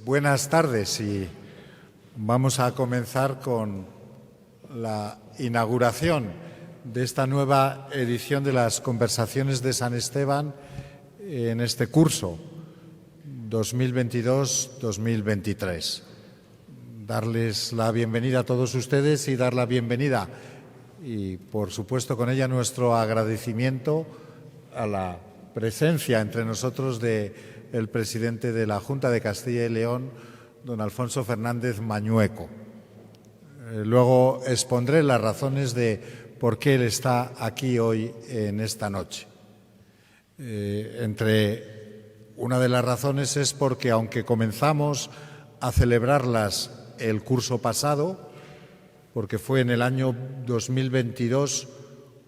Buenas tardes y vamos a comenzar con la inauguración de esta nueva edición de las Conversaciones de San Esteban en este curso 2022-2023. Darles la bienvenida a todos ustedes y dar la bienvenida y, por supuesto, con ella nuestro agradecimiento a la presencia entre nosotros del presidente de la Junta de Castilla y León, don Alfonso Fernández Mañueco. Luego expondré las razones de por qué él está aquí hoy en esta noche. Entre una de las razones es porque, aunque comenzamos a celebrarlas el curso pasado, porque fue en el año 2022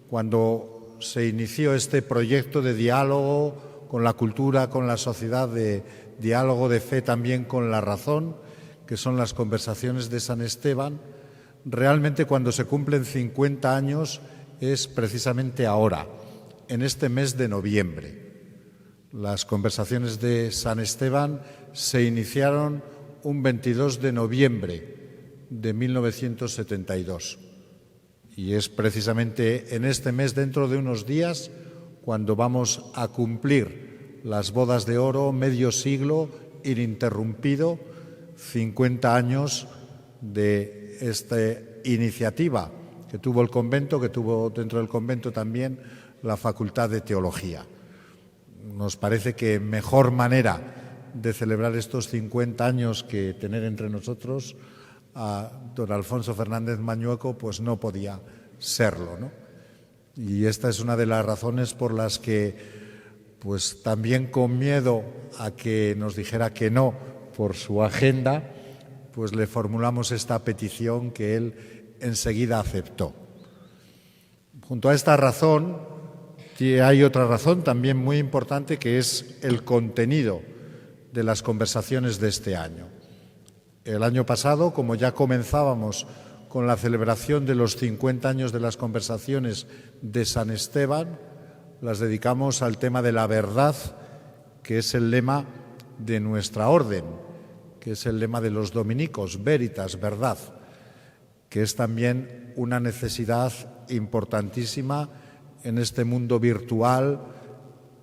cuando se inició este proyecto de diálogo con la cultura, con la sociedad, de diálogo de fe también con la razón, que son las Conversaciones de San Esteban. Realmente, cuando se cumplen 50 años es precisamente ahora, en este mes de noviembre. Las Conversaciones de San Esteban se iniciaron un 22 de noviembre de 1972. Y es precisamente en este mes, dentro de unos días, cuando vamos a cumplir las bodas de oro, medio siglo ininterrumpido, 50 años de esta iniciativa que tuvo el convento, que tuvo dentro del convento también la Facultad de Teología. Nos parece que mejor manera de celebrar estos 50 años que tener entre nosotros a don Alfonso Fernández Mañueco, pues no podía serlo, ¿no? Y esta es una de las razones por las que, pues también con miedo a que nos dijera que no por su agenda, pues le formulamos esta petición que él enseguida aceptó. Junto a esta razón, hay otra razón también muy importante, que es el contenido de las conversaciones de este año. El año pasado, como ya comenzábamos con la celebración de los 50 años de las Conversaciones de San Esteban, las dedicamos al tema de la verdad, que es el lema de nuestra orden, que es el lema de los dominicos, Veritas, verdad, que es también una necesidad importantísima en este mundo virtual,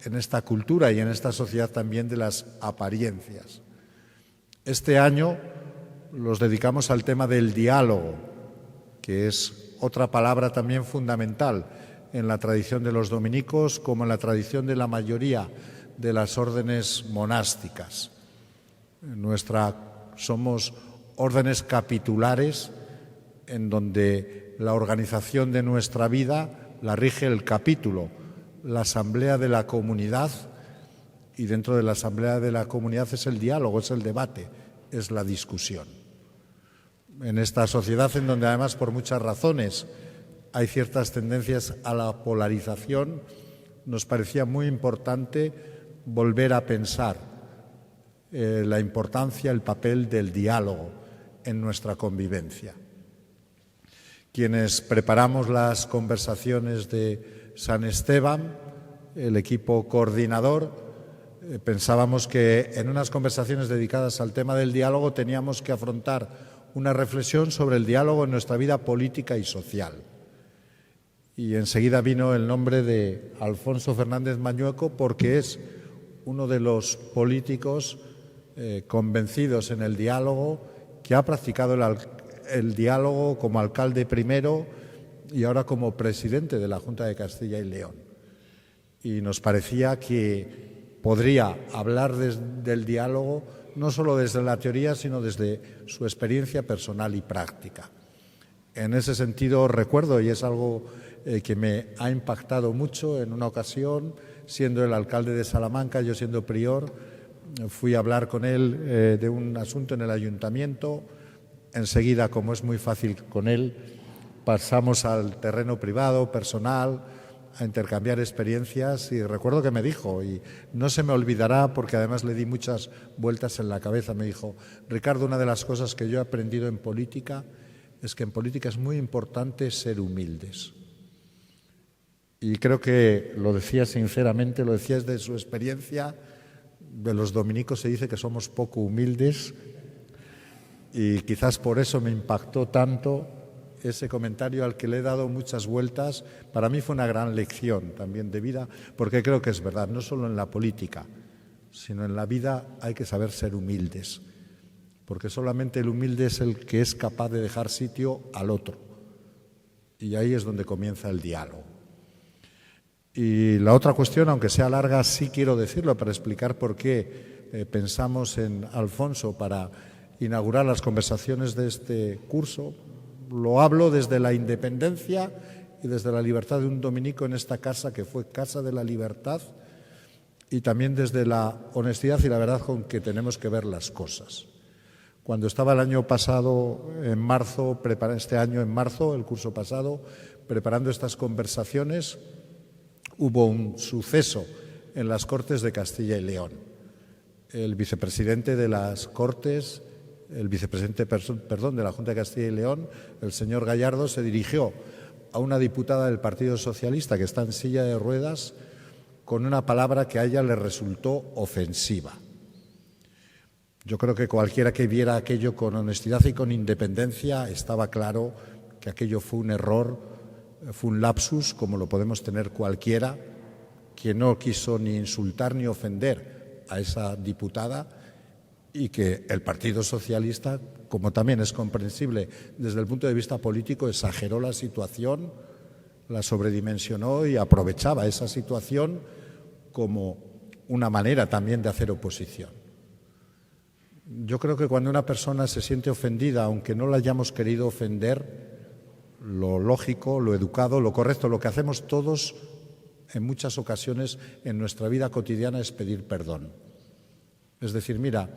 en esta cultura y en esta sociedad también de las apariencias. Este año los dedicamos al tema del diálogo, que es otra palabra también fundamental en la tradición de los dominicos, como en la tradición de la mayoría de las órdenes monásticas. Somos órdenes capitulares en donde la organización de nuestra vida la rige el capítulo, la asamblea de la comunidad, y dentro de la asamblea de la comunidad es el diálogo, es el debate, es la discusión. En esta sociedad, en donde además por muchas razones hay ciertas tendencias a la polarización, nos parecía muy importante volver a pensar la importancia, el papel del diálogo en nuestra convivencia. Quienes preparamos las conversaciones de San Esteban, el equipo coordinador, pensábamos que en unas conversaciones dedicadas al tema del diálogo teníamos que afrontar una reflexión sobre el diálogo en nuestra vida política y social. Y enseguida vino el nombre de Alfonso Fernández Mañueco, porque es uno de los políticos convencidos en el diálogo, que ha practicado el diálogo como alcalde primero y ahora como presidente de la Junta de Castilla y León. Y nos parecía que podría hablar del diálogo no solo desde la teoría, sino desde su experiencia personal y práctica. En ese sentido, recuerdo, y es algo que me ha impactado mucho, en una ocasión, siendo el alcalde de Salamanca, yo siendo prior, fui a hablar con él de un asunto en el ayuntamiento. Enseguida, como es muy fácil con él, pasamos al terreno privado, personal, a intercambiar experiencias, y recuerdo que me dijo, y no se me olvidará porque además le di muchas vueltas en la cabeza, me dijo: Ricardo, una de las cosas que yo he aprendido en política es que en política es muy importante ser humildes. Y creo que lo decía sinceramente, lo decía desde su experiencia de los dominicos se dice que somos poco humildes y quizás por eso me impactó tanto ese comentario al que le he dado muchas vueltas. Para mí fue una gran lección también de vida, porque creo que es verdad, no solo en la política, sino en la vida hay que saber ser humildes, porque solamente el humilde es el que es capaz de dejar sitio al otro. Y ahí es donde comienza el diálogo. Y la otra cuestión, aunque sea larga, sí quiero decirlo para explicar por qué pensamos en Alfonso para inaugurar las conversaciones de este curso. Lo hablo desde la independencia y desde la libertad de un dominico en esta casa que fue Casa de la Libertad, y también desde la honestidad y la verdad con que tenemos que ver las cosas. Cuando estaba el año pasado, en marzo, este año en marzo, el curso pasado, preparando estas conversaciones, hubo un suceso en las Cortes de Castilla y León. El vicepresidente de las Cortes, el vicepresidente, de la Junta de Castilla y León, el señor Gallardo, se dirigió a una diputada del Partido Socialista que está en silla de ruedas con una palabra que a ella le resultó ofensiva. Yo creo que cualquiera que viera aquello con honestidad y con independencia estaba claro que aquello fue un error, fue un lapsus, como lo podemos tener cualquiera, que no quiso ni insultar ni ofender a esa diputada, y que el Partido Socialista, como también es comprensible desde el punto de vista político, exageró la situación, la sobredimensionó y aprovechaba esa situación como una manera también de hacer oposición. Yo creo que cuando una persona se siente ofendida, aunque no la hayamos querido ofender, lo lógico, lo educado, lo correcto, lo que hacemos todos en muchas ocasiones en nuestra vida cotidiana es pedir perdón. Es decir, mira,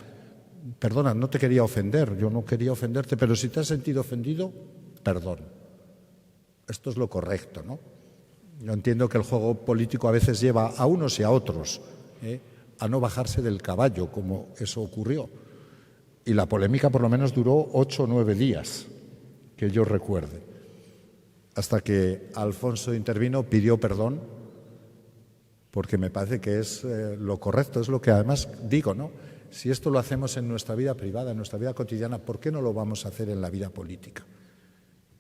perdona, no te quería ofender, yo no quería ofenderte, pero si te has sentido ofendido, perdón. Esto es lo correcto, ¿no? Yo entiendo que el juego político a veces lleva a unos y a otros a no bajarse del caballo, como eso ocurrió. Y la polémica por lo menos duró 8 o 9 días, que yo recuerde, hasta que Alfonso intervino, pidió perdón, porque me parece que es lo correcto, es lo que además digo, ¿no? Si esto lo hacemos en nuestra vida privada, en nuestra vida cotidiana, ¿por qué no lo vamos a hacer en la vida política?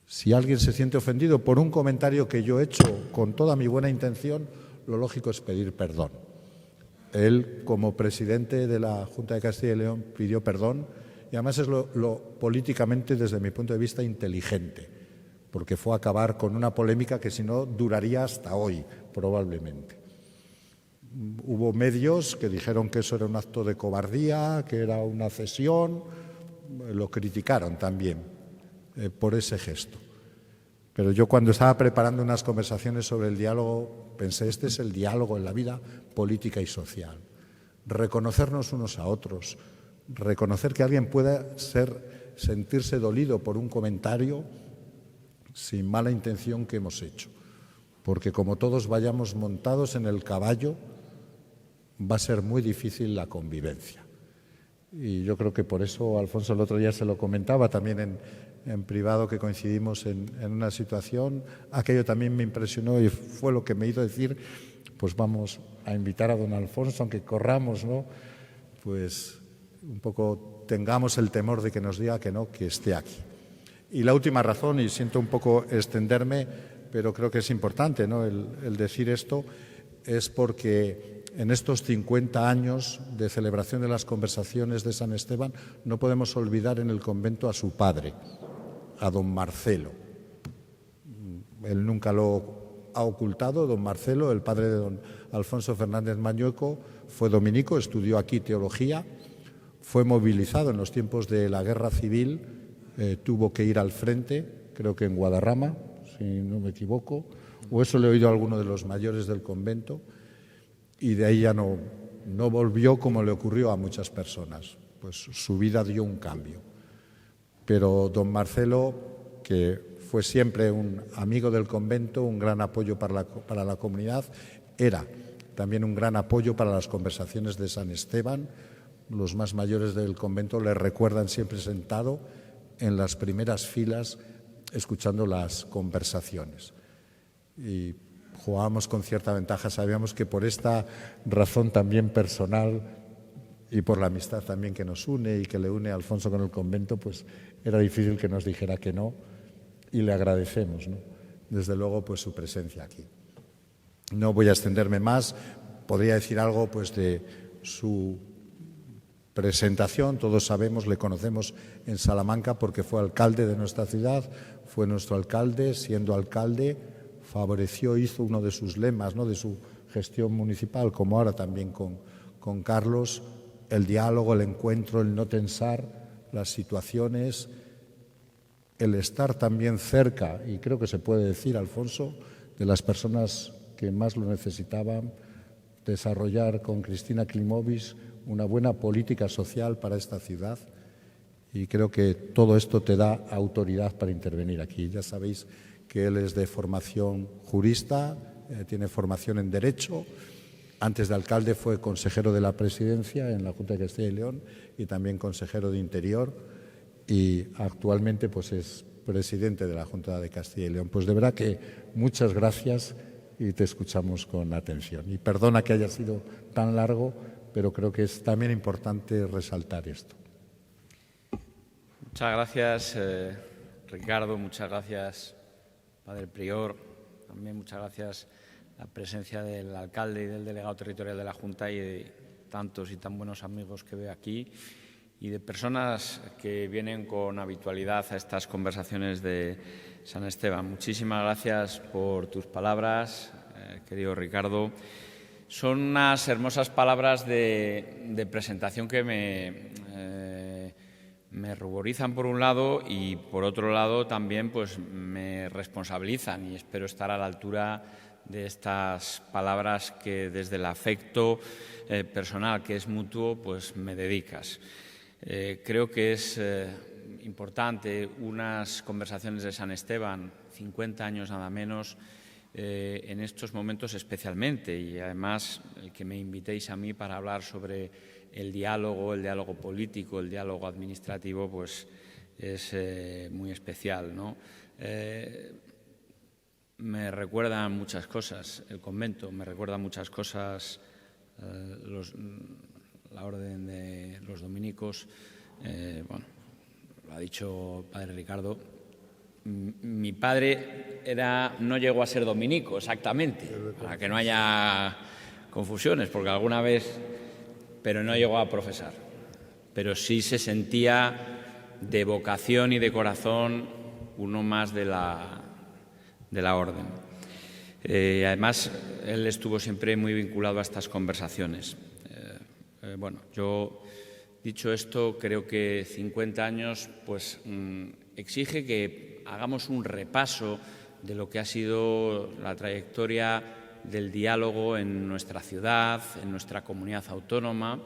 Si alguien se siente ofendido por un comentario que yo he hecho con toda mi buena intención, lo lógico es pedir perdón. Él, como presidente de la Junta de Castilla y León, pidió perdón, y además es lo políticamente, desde mi punto de vista, inteligente, porque fue acabar con una polémica que si no duraría hasta hoy, probablemente. Hubo medios que dijeron que eso era un acto de cobardía, que era una cesión, lo criticaron también por ese gesto. Pero yo, cuando estaba preparando unas conversaciones sobre el diálogo, pensé, este es el diálogo en la vida política y social. Reconocernos unos a otros, reconocer que alguien pueda sentirse dolido por un comentario sin mala intención que hemos hecho. Porque como todos vayamos montados en el caballo, va a ser muy difícil la convivencia. Y yo creo que por eso, Alfonso, el otro día se lo comentaba también en privado, que coincidimos en una situación. Aquello también me impresionó y fue lo que me hizo decir, pues vamos a invitar a don Alfonso, aunque corramos, ¿no? Pues un poco tengamos el temor de que nos diga que no, que esté aquí. Y la última razón, y siento un poco extenderme, pero creo que es importante, ¿no?, el decir esto, es porque en estos 50 años de celebración de las conversaciones de San Esteban no podemos olvidar en el convento a su padre, a don Marcelo. Él nunca lo ha ocultado. Don Marcelo, el padre de don Alfonso Fernández Mañueco, fue dominico, estudió aquí teología, fue movilizado en los tiempos de la Guerra Civil, tuvo que ir al frente, creo que en Guadarrama, si no me equivoco, o eso le he oído a alguno de los mayores del convento, y de ahí ya no volvió, como le ocurrió a muchas personas. Pues su vida dio un cambio. Pero don Marcelo, que fue siempre un amigo del convento, un gran apoyo para la comunidad, era también un gran apoyo para las conversaciones de San Esteban. Los más mayores del convento le recuerdan siempre sentado en las primeras filas escuchando las conversaciones. Y jugábamos con cierta ventaja, sabíamos que por esta razón también personal y por la amistad también que nos une y que le une a Alfonso con el convento, pues era difícil que nos dijera que no, y le agradecemos, ¿no?, desde luego, pues su presencia aquí. No voy a extenderme más, podría decir algo pues de su presentación. Todos sabemos, le conocemos en Salamanca porque fue alcalde de nuestra ciudad, fue nuestro alcalde, siendo alcalde favoreció, hizo uno de sus lemas, ¿no?, de su gestión municipal, como ahora también con Carlos, el diálogo, el encuentro, el no tensar las situaciones, el estar también cerca, y creo que se puede decir, Alfonso, de las personas que más lo necesitaban, desarrollar con Cristina Klimovic una buena política social para esta ciudad, y creo que todo esto te da autoridad para intervenir aquí. Ya sabéis que él es de formación jurista, tiene formación en Derecho. Antes de alcalde fue consejero de la Presidencia en la Junta de Castilla y León y también consejero de Interior, y actualmente pues es presidente de la Junta de Castilla y León. Pues de verdad que muchas gracias y te escuchamos con atención. Y perdona que haya sido tan largo, pero creo que es también importante resaltar esto. Muchas gracias, Ricardo. Muchas gracias, Padre Prior. También muchas gracias la presencia del alcalde y del delegado territorial de la Junta y de tantos y tan buenos amigos que veo aquí y de personas que vienen con habitualidad a estas conversaciones de San Esteban. Muchísimas gracias por tus palabras, querido Ricardo. Son unas hermosas palabras de presentación que me ruborizan por un lado y por otro lado también pues me responsabilizan, y espero estar a la altura de estas palabras que desde el afecto personal, que es mutuo, pues me dedicas. Creo que es importante unas conversaciones de San Esteban, 50 años nada menos, en estos momentos especialmente, y además el que me invitéis a mí para hablar sobre el diálogo político, el diálogo administrativo, pues es muy especial, ¿no? Me recuerdan muchas cosas el convento, me recuerda muchas cosas la orden de los dominicos. Bueno, lo ha dicho el Padre Ricardo. Mi padre no llegó a ser dominico exactamente, para que no haya confusiones, porque alguna vez, pero no llegó a profesar. Pero sí se sentía de vocación y de corazón uno más de la orden. Además, él estuvo siempre muy vinculado a estas conversaciones. Bueno, yo, dicho esto, creo que 50 años pues exige que hagamos un repaso de lo que ha sido la trayectoria del diálogo en nuestra ciudad, en nuestra comunidad autónoma,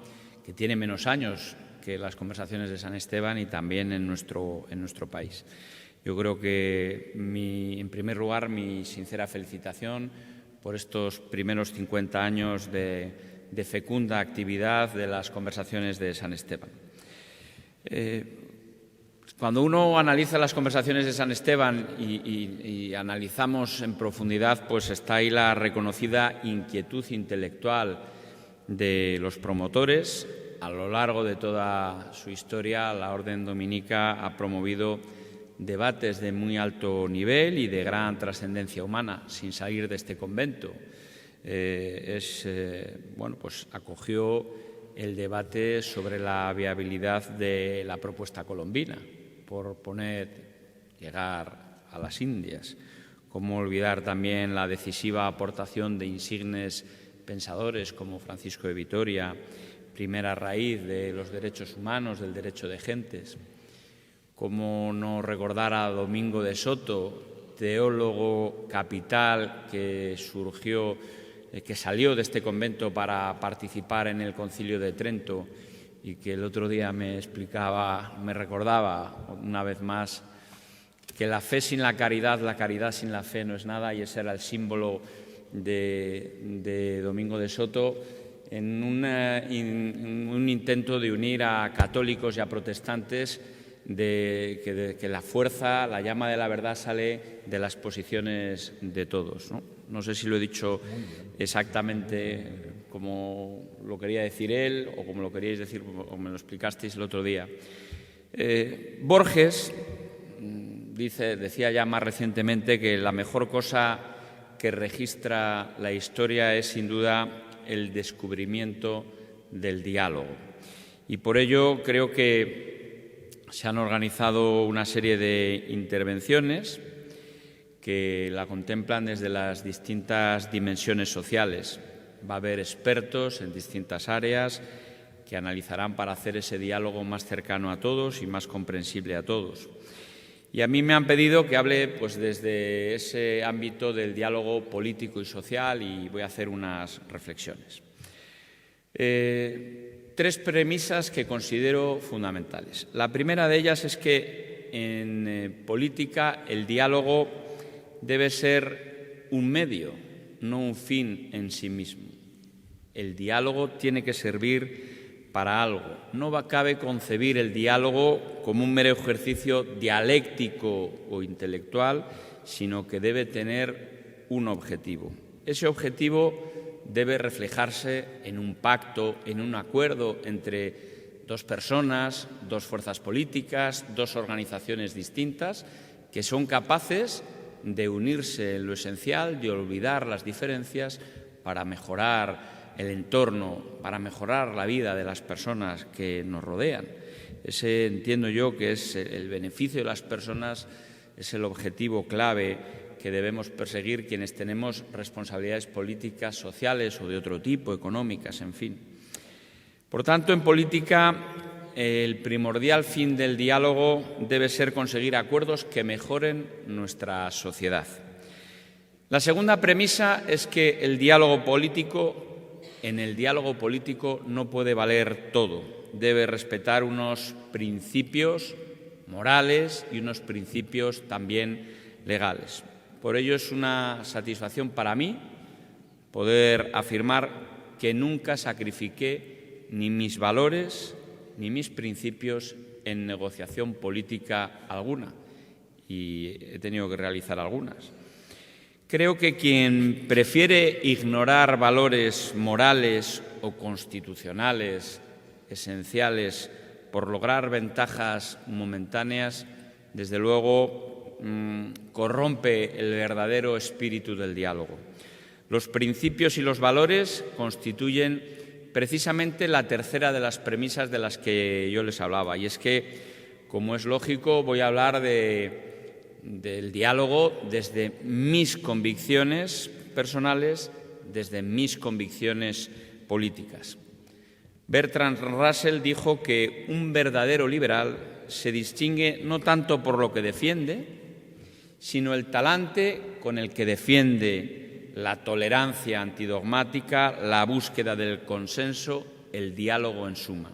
que tiene menos años que las conversaciones de San Esteban, y también en nuestro país. Yo creo que, en primer lugar, mi sincera felicitación por estos primeros 50 años de fecunda actividad de las conversaciones de San Esteban. Cuando uno analiza las conversaciones de San Esteban y analizamos en profundidad, pues está ahí la reconocida inquietud intelectual de los promotores. A lo largo de toda su historia, la Orden Dominica ha promovido debates de muy alto nivel y de gran trascendencia humana, sin salir de este convento. Bueno, pues acogió el debate sobre la viabilidad de la propuesta colombina, por llegar a las Indias. Cómo olvidar también la decisiva aportación de insignes pensadores como Francisco de Vitoria, primera raíz de los derechos humanos, del derecho de gentes. Cómo no recordar a Domingo de Soto, teólogo capital que salió de este convento para participar en el Concilio de Trento, y que el otro día me recordaba una vez más que la fe sin la caridad sin la fe no es nada, y ese era el símbolo de Domingo de Soto en un intento de unir a católicos y a protestantes, que la fuerza, la llama de la verdad sale de las posiciones de todos, ¿no? No sé si lo he dicho exactamente como lo quería decir él o como lo queríais decir o me lo explicasteis el otro día. Borges decía ya más recientemente que la mejor cosa que registra la historia es sin duda el descubrimiento del diálogo. Y por ello creo que se han organizado una serie de intervenciones que la contemplan desde las distintas dimensiones sociales. Va a haber expertos en distintas áreas que analizarán para hacer ese diálogo más cercano a todos y más comprensible a todos. Y a mí me han pedido que hable pues, desde ese ámbito del diálogo político y social y voy a hacer unas reflexiones. Tres premisas que considero fundamentales. La primera de ellas es que en política el diálogo debe ser un medio, no un fin en sí mismo. El diálogo tiene que servir para algo. No cabe concebir el diálogo como un mero ejercicio dialéctico o intelectual, sino que debe tener un objetivo. Ese objetivo debe reflejarse en un pacto, en un acuerdo entre dos personas, dos fuerzas políticas, dos organizaciones distintas, que son capaces de unirse en lo esencial, de olvidar las diferencias para mejorar el entorno, para mejorar la vida de las personas que nos rodean. Ese entiendo yo que es el beneficio de las personas, es el objetivo clave que debemos perseguir quienes tenemos responsabilidades políticas, sociales o de otro tipo, económicas, en fin. Por tanto, en política, el primordial fin del diálogo debe ser conseguir acuerdos que mejoren nuestra sociedad. La segunda premisa es que en el diálogo político no puede valer todo. Debe respetar unos principios morales y unos principios también legales. Por ello es una satisfacción para mí poder afirmar que nunca sacrifiqué ni mis valores ni mis principios en negociación política alguna, y he tenido que realizar algunas. Creo que quien prefiere ignorar valores morales o constitucionales esenciales por lograr ventajas momentáneas, desde luego corrompe el verdadero espíritu del diálogo. Los principios y los valores constituyen precisamente la tercera de las premisas de las que yo les hablaba, y es que, como es lógico, voy a hablar del diálogo desde mis convicciones personales, desde mis convicciones políticas. Bertrand Russell dijo que un verdadero liberal se distingue no tanto por lo que defiende, sino el talante con el que defiende la tolerancia antidogmática, la búsqueda del consenso, el diálogo en suma.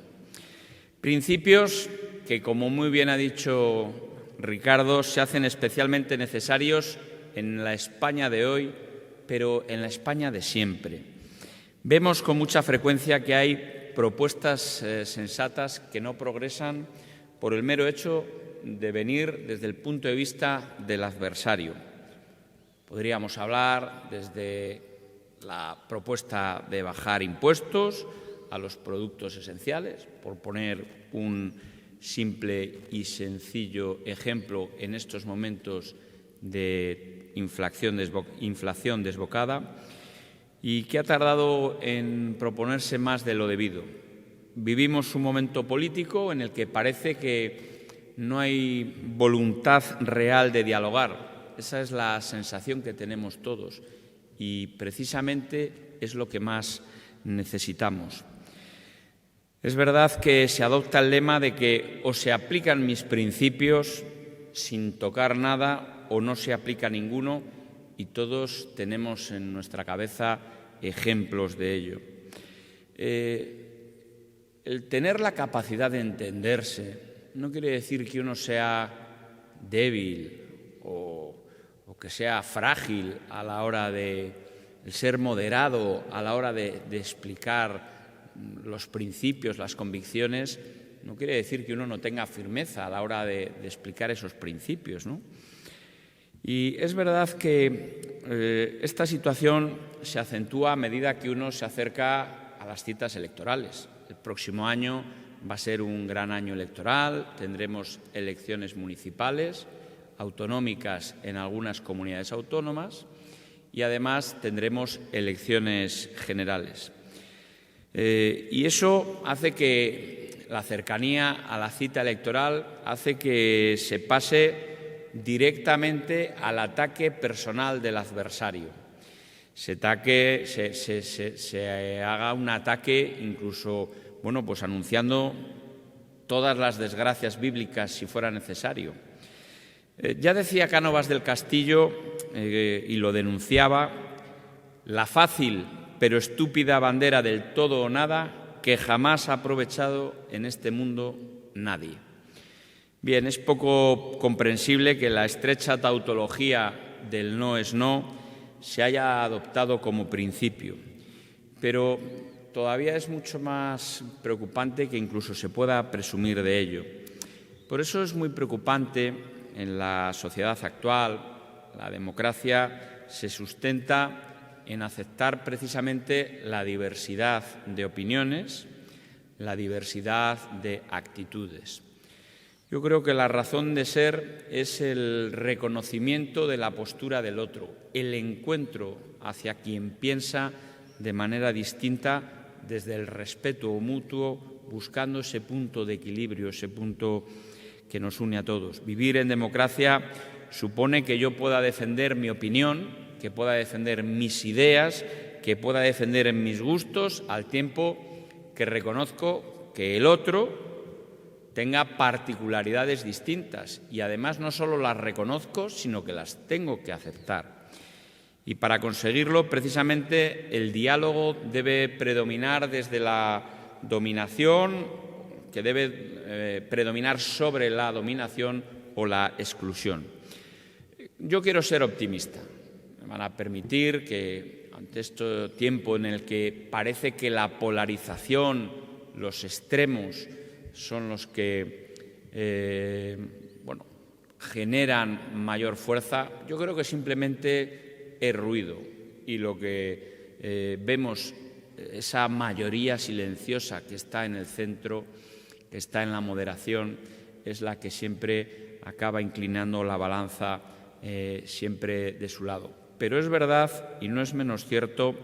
Principios que, como muy bien ha dicho Ricardo, se hacen especialmente necesarios en la España de hoy, pero en la España de siempre. Vemos con mucha frecuencia que hay propuestas sensatas que no progresan por el mero hecho de venir desde el punto de vista del adversario. Podríamos hablar desde la propuesta de bajar impuestos a los productos esenciales, por poner un simple y sencillo ejemplo en estos momentos de inflación desbocada y que ha tardado en proponerse más de lo debido. Vivimos un momento político en el que parece que no hay voluntad real de dialogar. Esa es la sensación que tenemos todos y precisamente es lo que más necesitamos. Es verdad que se adopta el lema de que o se aplican mis principios sin tocar nada o no se aplica ninguno, y todos tenemos en nuestra cabeza ejemplos de ello. El tener la capacidad de entenderse no quiere decir que uno sea débil o que sea frágil a la hora de ser moderado, a la hora de explicar los principios, las convicciones. No quiere decir que uno no tenga firmeza a la hora de explicar esos principios, ¿no? Y es verdad que esta situación se acentúa a medida que uno se acerca a las citas electorales. El próximo año va a ser un gran año electoral, tendremos elecciones municipales, autonómicas en algunas comunidades autónomas y además tendremos elecciones generales. Y eso hace que la cercanía a la cita electoral hace que se pase directamente al ataque personal del adversario. Se haga un ataque incluso, pues anunciando todas las desgracias bíblicas si fuera necesario. Ya decía Cánovas del Castillo, y lo denunciaba, la fácil pero estúpida bandera del todo o nada que jamás ha aprovechado en este mundo nadie. Bien, es poco comprensible que la estrecha tautología del no es no se haya adoptado como principio, pero todavía es mucho más preocupante que incluso se pueda presumir de ello. Por eso es muy preocupante en la sociedad actual. La democracia se sustenta en aceptar precisamente la diversidad de opiniones, la diversidad de actitudes. Yo creo que la razón de ser es el reconocimiento de la postura del otro, el encuentro hacia quien piensa de manera distinta desde el respeto mutuo, buscando ese punto de equilibrio, ese punto que nos une a todos. Vivir en democracia supone que yo pueda defender mi opinión, que pueda defender mis ideas, que pueda defender mis gustos, al tiempo que reconozco que el otro tenga particularidades distintas y además no solo las reconozco, sino que las tengo que aceptar. Y para conseguirlo, precisamente, el diálogo debe predominar desde la dominación, que debe predominar sobre la dominación o la exclusión. Yo quiero ser optimista. Me van a permitir que, ante este tiempo en el que parece que la polarización, los extremos, son los que generan mayor fuerza, yo creo que simplemente es ruido y lo que vemos, esa mayoría silenciosa que está en el centro, que está en la moderación, es la que siempre acaba inclinando la balanza siempre de su lado. Pero es verdad, y no es menos cierto,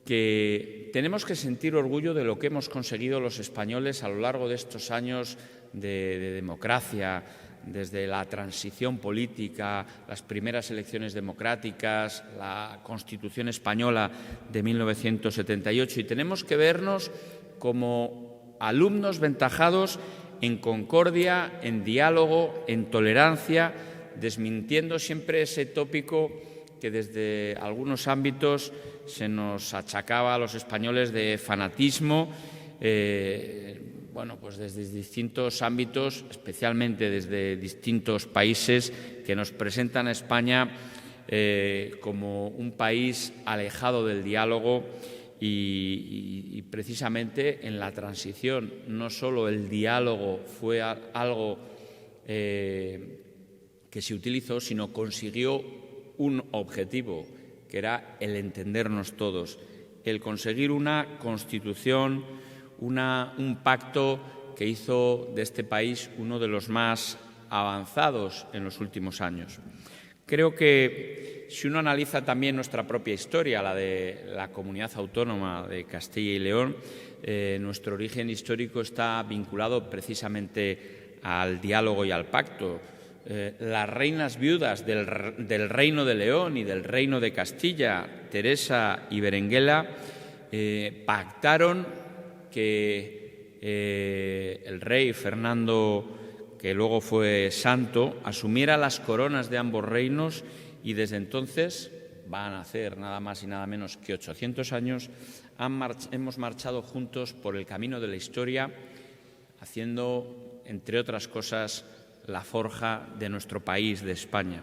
que tenemos que sentir orgullo de lo que hemos conseguido los españoles a lo largo de estos años de democracia, desde la transición política, las primeras elecciones democráticas, la Constitución española de 1978, y tenemos que vernos como alumnos ventajados en concordia, en diálogo, en tolerancia, desmintiendo siempre ese tópico que desde algunos ámbitos se nos achacaba a los españoles de fanatismo, desde distintos ámbitos, especialmente desde distintos países que nos presentan a España como un país alejado del diálogo y precisamente en la transición no solo el diálogo fue algo que se utilizó, sino consiguió un objetivo, que era el entendernos todos, el conseguir una Constitución, un pacto que hizo de este país uno de los más avanzados en los últimos años. Creo que si uno analiza también nuestra propia historia, la de la comunidad autónoma de Castilla y León, nuestro origen histórico está vinculado precisamente al diálogo y al pacto. Las reinas viudas del Reino de León y del Reino de Castilla, Teresa y Berenguela, pactaron que el rey Fernando, que luego fue santo, asumiera las coronas de ambos reinos, y desde entonces, van a hacer nada más y nada menos que 800 años, hemos marchado juntos por el camino de la historia, haciendo, entre otras cosas, la forja de nuestro país, de España.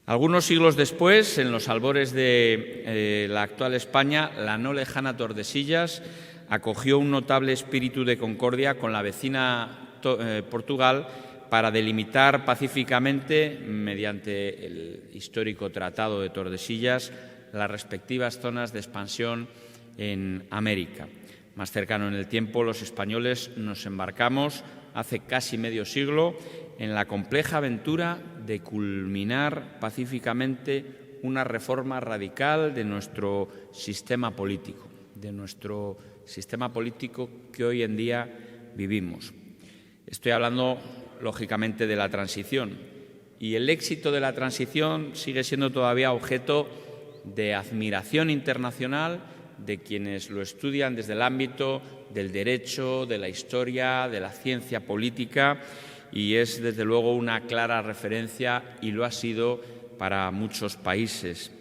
Algunos siglos después, en los albores de la actual España, la no lejana Tordesillas acogió un notable espíritu de concordia con la vecina Portugal para delimitar pacíficamente, mediante el histórico Tratado de Tordesillas, las respectivas zonas de expansión en América. Más cercano en el tiempo, los españoles nos embarcamos hace casi medio siglo en la compleja aventura de culminar pacíficamente una reforma radical de nuestro sistema político, que hoy en día vivimos. Estoy hablando, lógicamente, de la transición, y el éxito de la transición sigue siendo todavía objeto de admiración internacional de quienes lo estudian desde el ámbito del derecho, de la historia, de la ciencia política, y es desde luego una clara referencia, y lo ha sido para muchos países.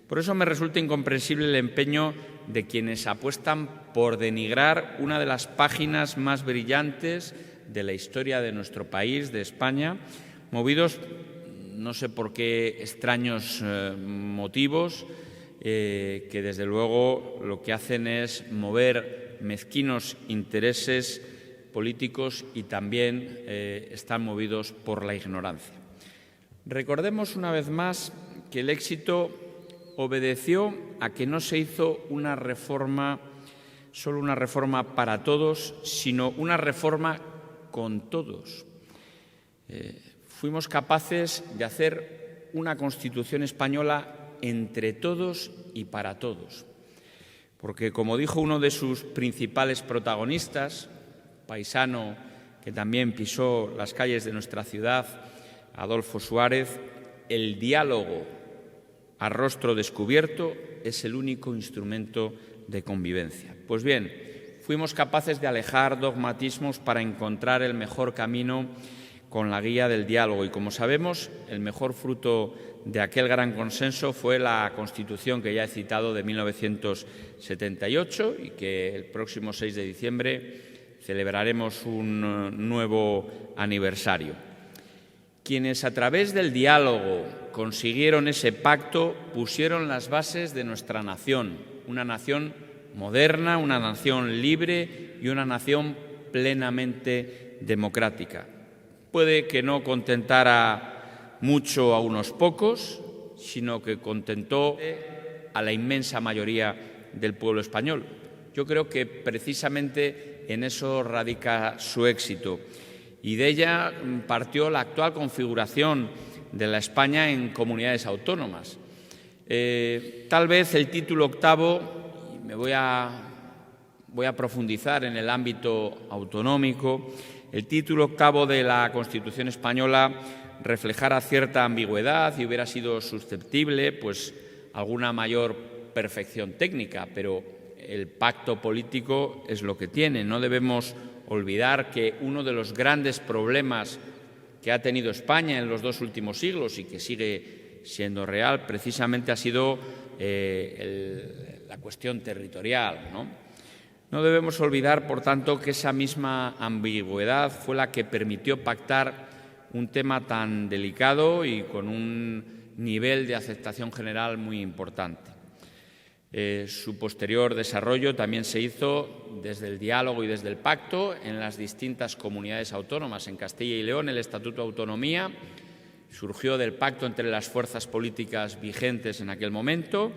Por eso me resulta incomprensible el empeño de quienes apuestan por denigrar una de las páginas más brillantes de la historia de nuestro país, de España, movidos no sé por qué extraños motivos, que desde luego lo que hacen es mover mezquinos intereses políticos y también están movidos por la ignorancia. Recordemos una vez más que el éxito obedeció a que no se hizo una reforma, solo una reforma para todos, sino una reforma con todos. Fuimos capaces de hacer una Constitución española entre todos y para todos, porque, como dijo uno de sus principales protagonistas, paisano que también pisó las calles de nuestra ciudad, Adolfo Suárez, el diálogo a rostro descubierto es el único instrumento de convivencia. Pues bien, fuimos capaces de alejar dogmatismos para encontrar el mejor camino con la guía del diálogo, y, como sabemos, el mejor fruto de aquel gran consenso fue la Constitución que ya he citado, de 1978, y que el próximo 6 de diciembre celebraremos un nuevo aniversario. Quienes, a través del diálogo, consiguieron ese pacto, pusieron las bases de nuestra nación, una nación moderna, una nación libre y una nación plenamente democrática. Puede que no contentara mucho a unos pocos, sino que contentó a la inmensa mayoría del pueblo español. Yo creo que precisamente en eso radica su éxito, y de ella partió la actual configuración de la España en comunidades autónomas. Tal vez el título octavo, y me voy a profundizar en el ámbito autonómico, el título octavo de la Constitución española reflejara cierta ambigüedad y hubiera sido susceptible, pues, alguna mayor perfección técnica, pero el pacto político es lo que tiene. No debemos olvidar que uno de los grandes problemas que ha tenido España en los 2 últimos siglos, y que sigue siendo real, precisamente ha sido la cuestión territorial, ¿no? No debemos olvidar, por tanto, que esa misma ambigüedad fue la que permitió pactar un tema tan delicado y con un nivel de aceptación general muy importante. Su posterior desarrollo también se hizo desde el diálogo y desde el pacto en las distintas comunidades autónomas. En Castilla y León, el Estatuto de Autonomía surgió del pacto entre las fuerzas políticas vigentes en aquel momento,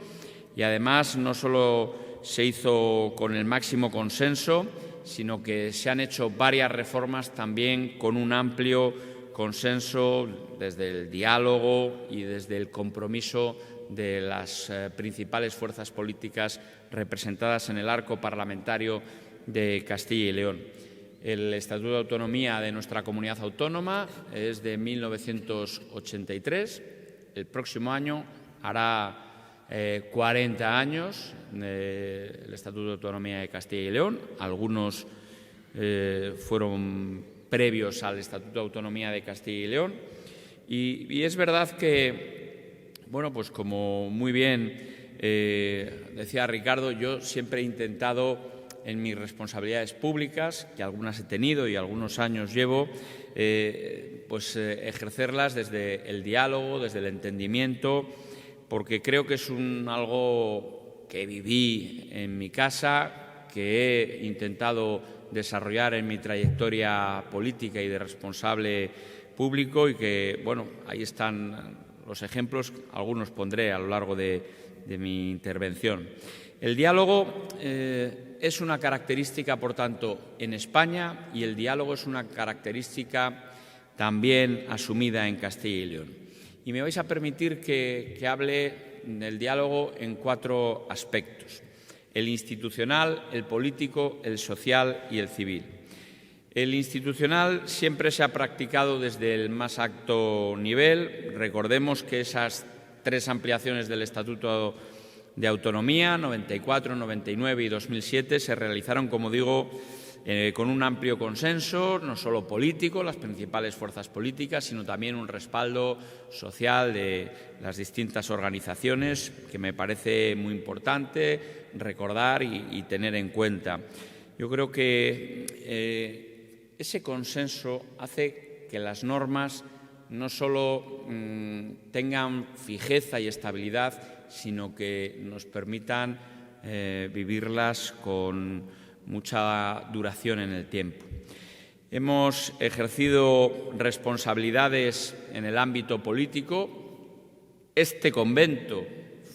y además no solo se hizo con el máximo consenso, sino que se han hecho varias reformas también con un amplio consenso desde el diálogo y desde el compromiso de las principales fuerzas políticas representadas en el arco parlamentario de Castilla y León. El Estatuto de Autonomía de nuestra comunidad autónoma es de 1983. El próximo año hará 40 años el Estatuto de Autonomía de Castilla y León. Algunos fueron previos al Estatuto de Autonomía de Castilla y León. Y es verdad que, bueno, pues como muy bien decía Ricardo, yo siempre he intentado, en mis responsabilidades públicas, que algunas he tenido y algunos años llevo, ejercerlas desde el diálogo, desde el entendimiento, porque creo que es algo que viví en mi casa, que he intentado desarrollar en mi trayectoria política y de responsable público y que, bueno, ahí están los ejemplos, algunos pondré a lo largo de mi intervención. El diálogo es una característica, por tanto, en España, y el diálogo es una característica también asumida en Castilla y León. Y me vais a permitir que hable del diálogo en 4 aspectos: el institucional, el político, el social y el civil. El institucional siempre se ha practicado desde el más alto nivel. Recordemos que esas 3 ampliaciones del Estatuto de Autonomía, 94, 99 y 2007, se realizaron, como digo, con un amplio consenso, no solo político, las principales fuerzas políticas, sino también un respaldo social de las distintas organizaciones, que me parece muy importante recordar y tener en cuenta. Yo creo que ese consenso hace que las normas no solo tengan fijeza y estabilidad, sino que nos permitan vivirlas con mucha duración en el tiempo. Hemos ejercido responsabilidades en el ámbito político. Este convento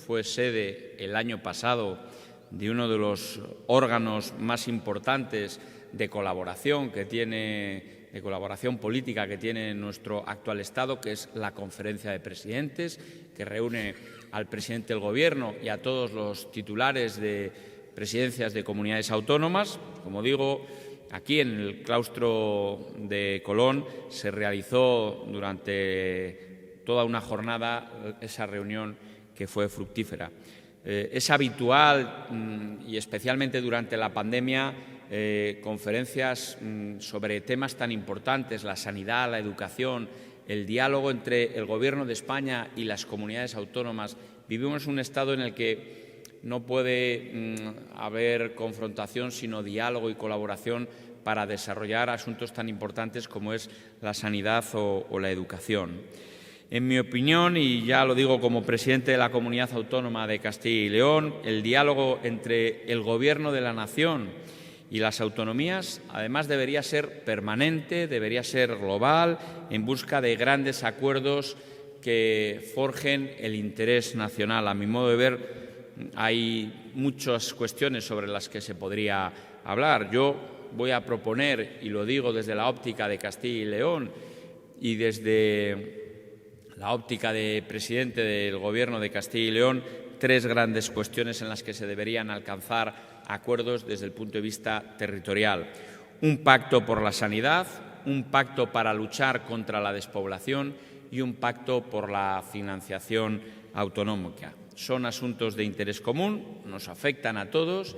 fue sede el año pasado de uno de los órganos más importantes de colaboración política que tiene nuestro actual Estado, que es la Conferencia de Presidentes, que reúne al presidente del Gobierno y a todos los titulares de presidencias de comunidades autónomas. Como digo, aquí en el claustro de Colón se realizó durante toda una jornada esa reunión que fue fructífera. Es habitual, y especialmente durante la pandemia, conferencias sobre temas tan importantes: la sanidad, la educación, el diálogo entre el Gobierno de España y las comunidades autónomas. Vivimos un Estado en el que no puede haber confrontación, sino diálogo y colaboración para desarrollar asuntos tan importantes como es la sanidad o la educación. En mi opinión, y ya lo digo como presidente de la Comunidad Autónoma de Castilla y León, el diálogo entre el Gobierno de la Nación y las autonomías, además, debería ser permanente, debería ser global, en busca de grandes acuerdos que forjen el interés nacional. A mi modo de ver, hay muchas cuestiones sobre las que se podría hablar. Yo voy a proponer, y lo digo desde la óptica de Castilla y León y desde la óptica de presidente del Gobierno de Castilla y León, 3 grandes cuestiones en las que se deberían alcanzar acuerdos desde el punto de vista territorial: un pacto por la sanidad, un pacto para luchar contra la despoblación y un pacto por la financiación autonómica. Son asuntos de interés común, nos afectan a todos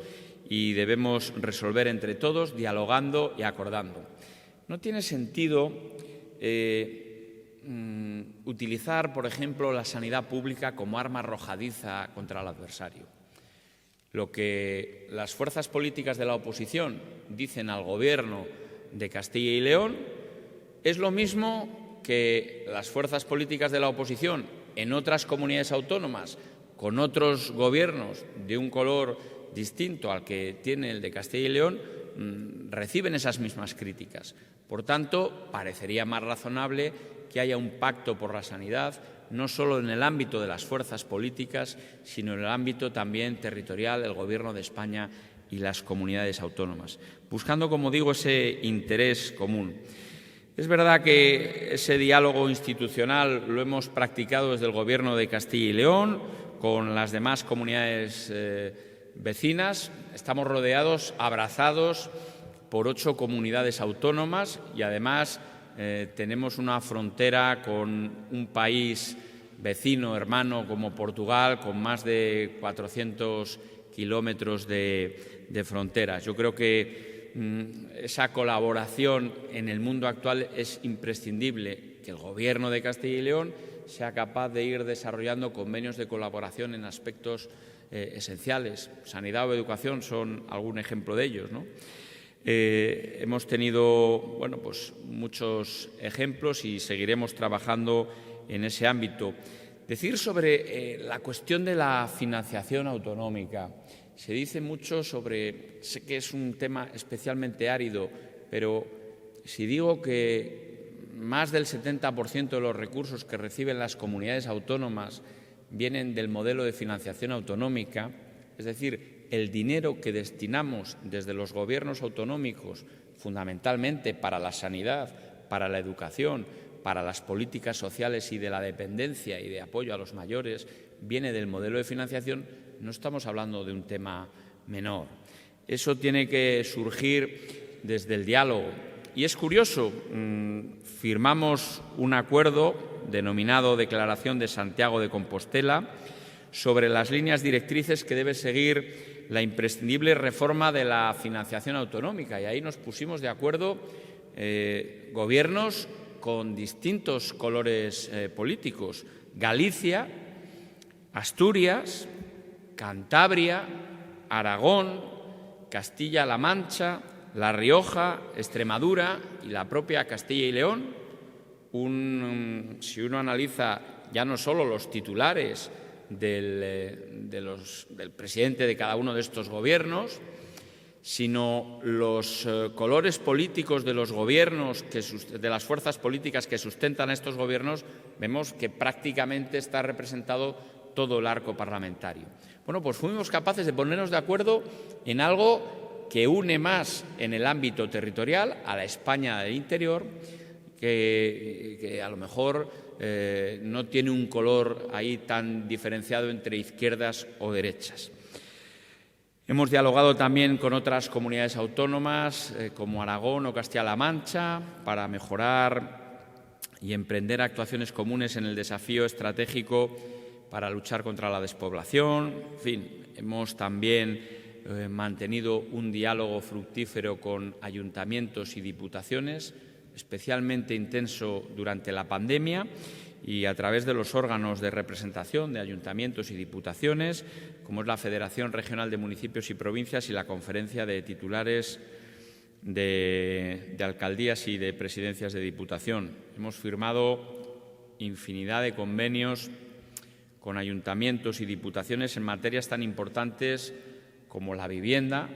y debemos resolver entre todos, dialogando y acordando. No tiene sentido utilizar, por ejemplo, la sanidad pública como arma arrojadiza contra el adversario. Lo que las fuerzas políticas de la oposición dicen al Gobierno de Castilla y León es lo mismo que las fuerzas políticas de la oposición en otras comunidades autónomas, con otros gobiernos de un color distinto al que tiene el de Castilla y León, reciben esas mismas críticas. Por tanto, parecería más razonable que haya un pacto por la sanidad, no solo en el ámbito de las fuerzas políticas, sino en el ámbito también territorial del Gobierno de España y las comunidades autónomas, buscando, como digo, ese interés común. Es verdad que ese diálogo institucional lo hemos practicado desde el Gobierno de Castilla y León con las demás comunidades vecinas. Estamos rodeados, abrazados por 8 comunidades autónomas y además tenemos una frontera con un país vecino, hermano, como Portugal, con más de 400 kilómetros de fronteras. Yo creo que esa colaboración en el mundo actual es imprescindible, que el Gobierno de Castilla y León sea capaz de ir desarrollando convenios de colaboración en aspectos esenciales. Sanidad o educación son algún ejemplo de ellos, ¿no? Hemos tenido pues muchos ejemplos y seguiremos trabajando en ese ámbito. Decir sobre la cuestión de la financiación autonómica. Se dice mucho sobre, sé que es un tema especialmente árido, pero si digo que más del 70% de los recursos que reciben las comunidades autónomas vienen del modelo de financiación autonómica, es decir, el dinero que destinamos desde los gobiernos autonómicos, fundamentalmente para la sanidad, para la educación, para las políticas sociales y de la dependencia y de apoyo a los mayores, viene del modelo de financiación, no estamos hablando de un tema menor. Eso tiene que surgir desde el diálogo. Y es curioso, firmamos un acuerdo denominado Declaración de Santiago de Compostela sobre las líneas directrices que debe seguir la imprescindible reforma de la financiación autonómica. Y ahí nos pusimos de acuerdo gobiernos con distintos colores políticos. Galicia, Asturias, Cantabria, Aragón, Castilla-La Mancha, La Rioja, Extremadura y la propia Castilla y León. Si uno analiza ya no solo los titulares del presidente de cada uno de estos gobiernos, sino los colores políticos de los gobiernos, de las fuerzas políticas que sustentan a estos gobiernos, vemos que prácticamente está representado todo el arco parlamentario. Bueno, pues fuimos capaces de ponernos de acuerdo en algo que une más en el ámbito territorial a la España del interior, que a lo mejor no tiene un color ahí tan diferenciado entre izquierdas o derechas. Hemos dialogado también con otras comunidades autónomas como Aragón o Castilla-La Mancha para mejorar y emprender actuaciones comunes en el desafío estratégico para luchar contra la despoblación. En fin, hemos también mantenido un diálogo fructífero con ayuntamientos y diputaciones, especialmente intenso durante la pandemia, y a través de los órganos de representación de ayuntamientos y diputaciones, como es la Federación Regional de Municipios y Provincias y la Conferencia de Titulares de Alcaldías y de Presidencias de Diputación. Hemos firmado infinidad de convenios con ayuntamientos y diputaciones en materias tan importantes como la vivienda,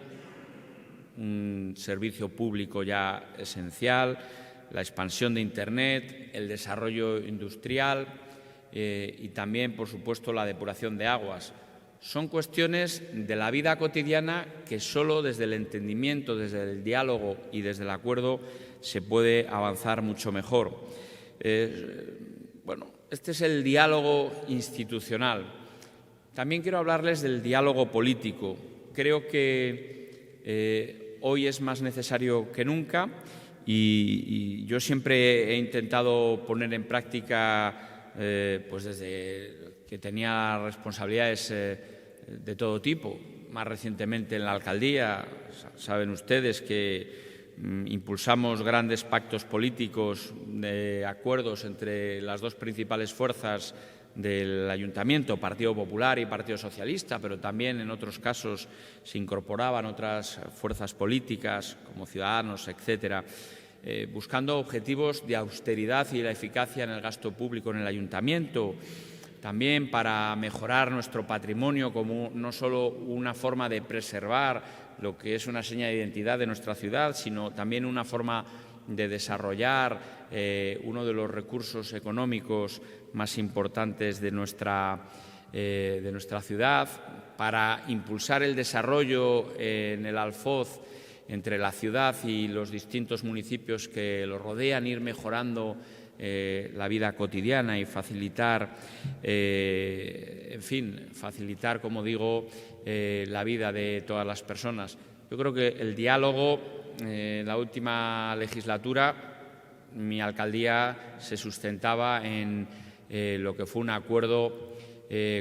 un servicio público ya esencial, la expansión de Internet, el desarrollo industrial y también, por supuesto, la depuración de aguas. Son cuestiones de la vida cotidiana que solo desde el entendimiento, desde el diálogo y desde el acuerdo se puede avanzar mucho mejor. Bueno, este es el diálogo institucional. También quiero hablarles del diálogo político. Creo que hoy es más necesario que nunca y yo siempre he intentado poner en práctica, pues desde que tenía responsabilidades de todo tipo, más recientemente en la alcaldía. Saben ustedes que impulsamos grandes pactos políticos de acuerdos entre las dos principales fuerzas del Ayuntamiento, Partido Popular y Partido Socialista, pero también en otros casos se incorporaban otras fuerzas políticas como Ciudadanos, etcétera, buscando objetivos de austeridad y la eficacia en el gasto público en el Ayuntamiento, también para mejorar nuestro patrimonio como no solo una forma de preservar lo que es una seña de identidad de nuestra ciudad, sino también una forma de desarrollar uno de los recursos económicos más importantes de nuestra ciudad, para impulsar el desarrollo en el Alfoz entre la ciudad y los distintos municipios que lo rodean, ir mejorando la vida cotidiana y facilitar, facilitar, como digo, la vida de todas las personas. Yo creo que el diálogo, en la última legislatura, mi alcaldía se sustentaba en lo que fue un acuerdo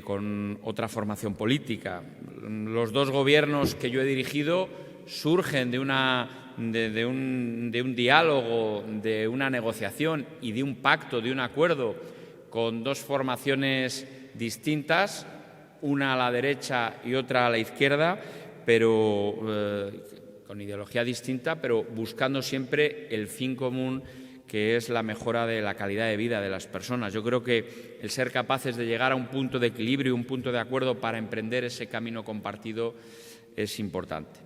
con otra formación política. Los dos gobiernos que yo he dirigido surgen de un diálogo, de una negociación y de un pacto, de un acuerdo con dos formaciones distintas, una a la derecha y otra a la izquierda, pero con ideología distinta, pero buscando siempre el fin común, que es la mejora de la calidad de vida de las personas. Yo creo que el ser capaces de llegar a un punto de equilibrio, un punto de acuerdo para emprender ese camino compartido es importante.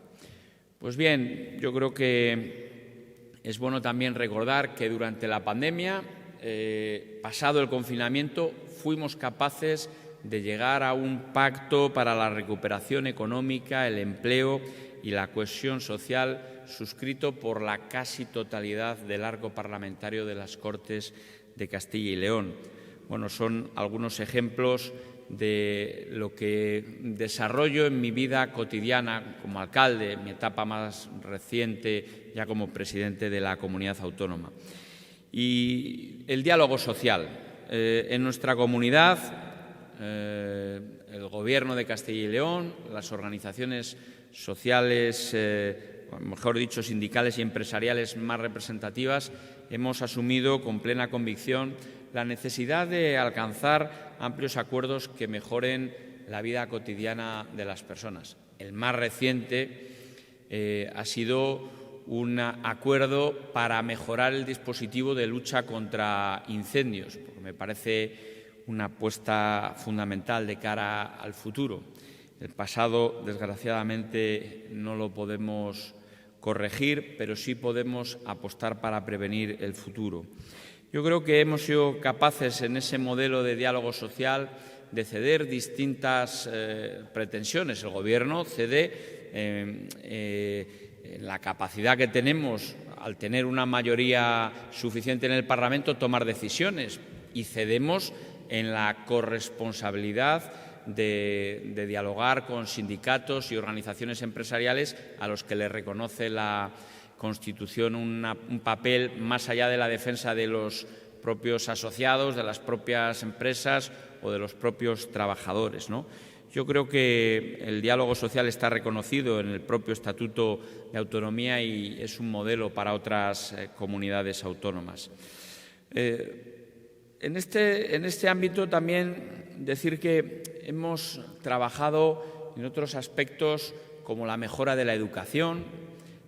Pues bien, yo creo que es bueno también recordar que durante la pandemia, pasado el confinamiento, fuimos capaces de llegar a un pacto para la recuperación económica, el empleo y la cohesión social, suscrito por la casi totalidad del arco parlamentario de las Cortes de Castilla y León. Bueno, son algunos ejemplos de lo que desarrollo en mi vida cotidiana como alcalde, en mi etapa más reciente ya como presidente de la comunidad autónoma. Y el diálogo social. En nuestra comunidad, el Gobierno de Castilla y León, las organizaciones sociales, mejor dicho, sindicales y empresariales más representativas, hemos asumido con plena convicción la necesidad de alcanzar amplios acuerdos que mejoren la vida cotidiana de las personas. El más reciente ha sido un acuerdo para mejorar el dispositivo de lucha contra incendios, porque me parece una apuesta fundamental de cara al futuro. El pasado, desgraciadamente, no lo podemos corregir, pero sí podemos apostar para prevenir el futuro. Yo creo que hemos sido capaces en ese modelo de diálogo social de ceder distintas pretensiones. El Gobierno cede en la capacidad que tenemos, al tener una mayoría suficiente en el Parlamento, tomar decisiones, y cedemos en la corresponsabilidad de dialogar con sindicatos y organizaciones empresariales a los que les reconoce la Constitución un papel más allá de la defensa de los propios asociados, de las propias empresas o de los propios trabajadores, ¿no? Yo creo que el diálogo social está reconocido en el propio Estatuto de Autonomía y es un modelo para otras comunidades autónomas. En este ámbito también decir que hemos trabajado en otros aspectos como la mejora de la educación,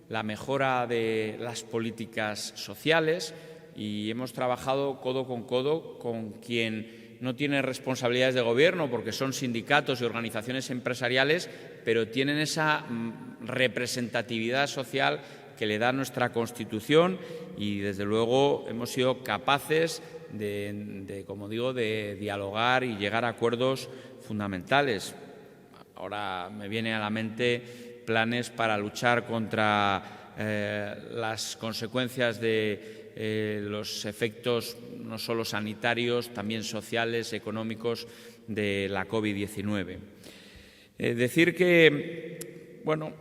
la mejora de las políticas sociales, y hemos trabajado codo con quien no tiene responsabilidades de gobierno porque son sindicatos y organizaciones empresariales, pero tienen esa representatividad social que le da nuestra Constitución, y desde luego hemos sido capaces como digo, de dialogar y llegar a acuerdos fundamentales. Ahora me viene a la mente planes para luchar contra las consecuencias de los efectos no solo sanitarios, también sociales, económicos de la COVID-19. Decir que, bueno,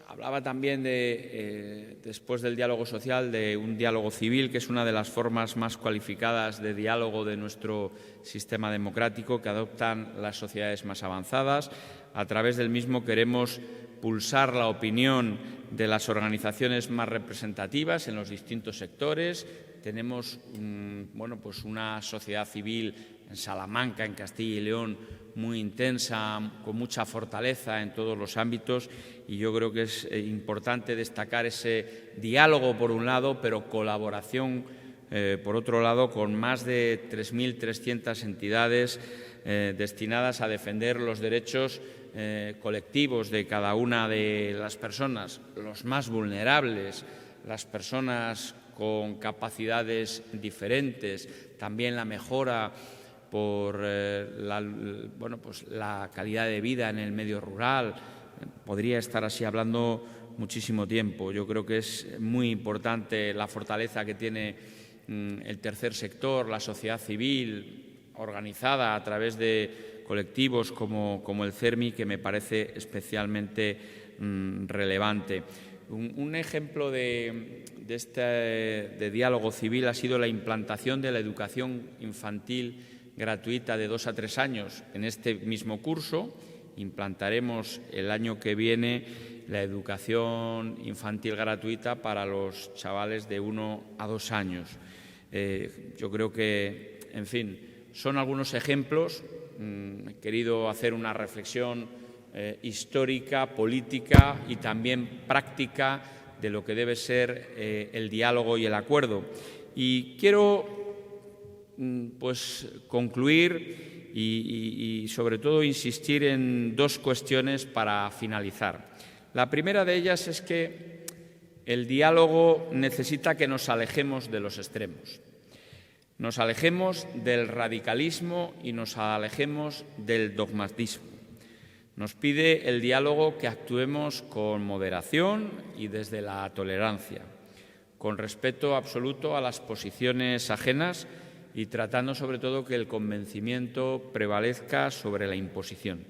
hablaba también después del diálogo social, de un diálogo civil, que es una de las formas más cualificadas de diálogo de nuestro sistema democrático que adoptan las sociedades más avanzadas. A través del mismo queremos pulsar la opinión de las organizaciones más representativas en los distintos sectores. Tenemos una sociedad civil en Salamanca, en Castilla y León, muy intensa, con mucha fortaleza en todos los ámbitos, y yo creo que es importante destacar ese diálogo por un lado, pero colaboración por otro lado, con más de 3.300 entidades destinadas a defender los derechos colectivos de cada una de las personas, los más vulnerables, las personas con capacidades diferentes, también la mejora por la calidad de vida en el medio rural. Podría estar así hablando muchísimo tiempo. Yo creo que es muy importante la fortaleza que tiene el tercer sector, la sociedad civil organizada a través de colectivos como el CERMI, que me parece especialmente relevante. Un ejemplo de diálogo civil ha sido la implantación de la educación infantil gratuita de 2 a 3 años. En este mismo curso implantaremos el año que viene la educación infantil gratuita para los chavales de 1 a 2 años. Yo creo que, en fin, son algunos ejemplos. He querido hacer una reflexión histórica, política y también práctica de lo que debe ser el diálogo y el acuerdo. Y quiero concluir y sobre todo insistir en 2 cuestiones para finalizar. La primera de ellas es que El diálogo necesita que nos alejemos de los extremos. Nos alejemos del radicalismo y nos alejemos del dogmatismo. Nos pide el diálogo que actuemos con moderación y desde la tolerancia, con respeto absoluto a las posiciones ajenas y tratando sobre todo que el convencimiento prevalezca sobre la imposición.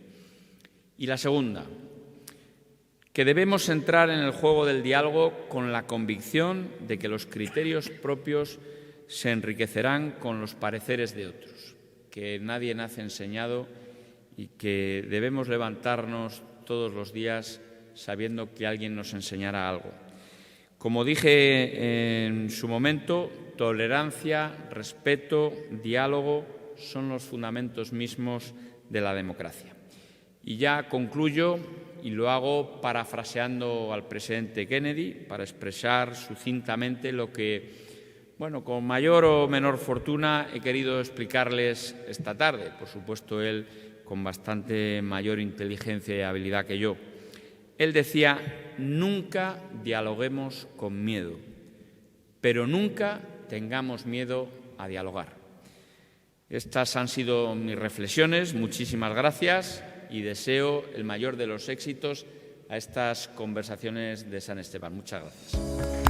Y la segunda, que debemos entrar en el juego del diálogo con la convicción de que los criterios propios se enriquecerán con los pareceres de otros, que nadie nace enseñado y que debemos levantarnos todos los días sabiendo que alguien nos enseñará algo. Como dije en su momento, tolerancia, respeto, diálogo son los fundamentos mismos de la democracia. Y ya concluyo, y lo hago parafraseando al presidente Kennedy para expresar sucintamente lo que, con mayor o menor fortuna he querido explicarles esta tarde. Por supuesto, él con bastante mayor inteligencia y habilidad que yo. Él decía: nunca dialoguemos con miedo, pero nunca tengamos miedo a dialogar. Estas han sido mis reflexiones. Muchísimas gracias y deseo el mayor de los éxitos a estas conversaciones de San Esteban. Muchas gracias.